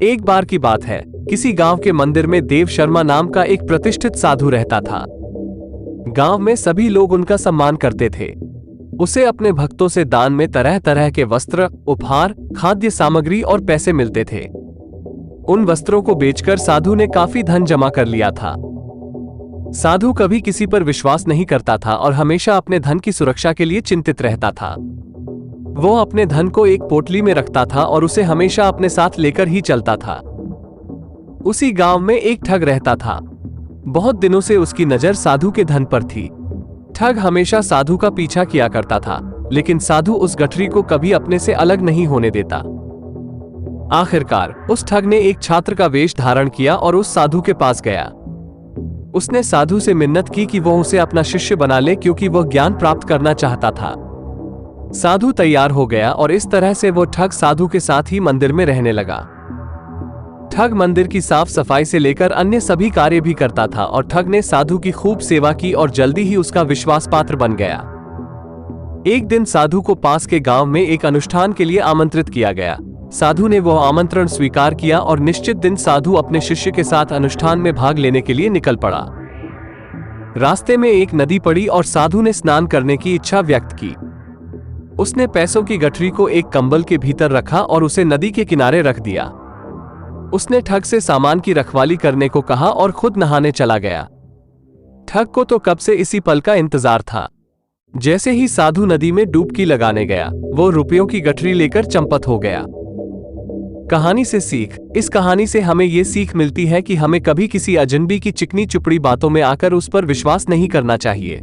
एक बार की बात है, किसी गांव के मंदिर में देव शर्मा नाम का एक प्रतिष्ठित साधु रहता था। गांव में सभी लोग उनका सम्मान करते थे। उसे अपने भक्तों से दान में तरह तरह के वस्त्र, उपहार, खाद्य सामग्री और पैसे मिलते थे। उन वस्त्रों को बेचकर साधु ने काफी धन जमा कर लिया था। साधु कभी किसी पर विश्वास नहीं करता था और हमेशा अपने धन की सुरक्षा के लिए चिंतित रहता था। वो अपने धन को एक पोटली में रखता था और उसे हमेशा अपने साथ लेकर ही चलता था। उसी गांव में एक ठग रहता था। बहुत दिनों से उसकी नजर साधु के धन पर थी। ठग हमेशा साधु का पीछा किया करता था, लेकिन साधु उस गठरी को कभी अपने से अलग नहीं होने देता। आखिरकार उस ठग ने एक छात्र का वेश धारण किया और उस साधु के पास गया। उसने साधु से मिन्नत की कि वह उसे अपना शिष्य बना ले, क्योंकि वह ज्ञान प्राप्त करना चाहता था। साधु तैयार हो गया और इस तरह से वो ठग साधु के साथ ही मंदिर में रहने लगा। ठग मंदिर की साफ सफाई से लेकर अन्य सभी कार्य भी करता था और ठग ने साधु की खूब सेवा की और जल्दी ही उसका विश्वास पात्र बन गया। एक दिन साधु को पास के गांव में एक अनुष्ठान के लिए आमंत्रित किया गया। साधु ने वह आमंत्रण स्वीकार किया और निश्चित दिन साधु अपने शिष्य के साथ अनुष्ठान में भाग लेने के लिए निकल पड़ा। रास्ते में एक नदी पड़ी और साधु ने स्नान करने की इच्छा व्यक्त की। उसने पैसों की गठरी को एक कंबल के भीतर रखा और उसे नदी के किनारे रख दिया। उसने ठग से सामान की रखवाली करने को कहा और खुद नहाने चला गया। ठग को तो कब से इसी पल का इंतजार था। जैसे ही साधु नदी में डुबकी लगाने गया, वो रुपयों की गठरी लेकर चंपत हो गया। कहानी से सीख। इस कहानी से हमें ये सीख मिलती है कि हमें कभी किसी अजनबी की चिकनी चुपड़ी बातों में आकर उस पर विश्वास नहीं करना चाहिए।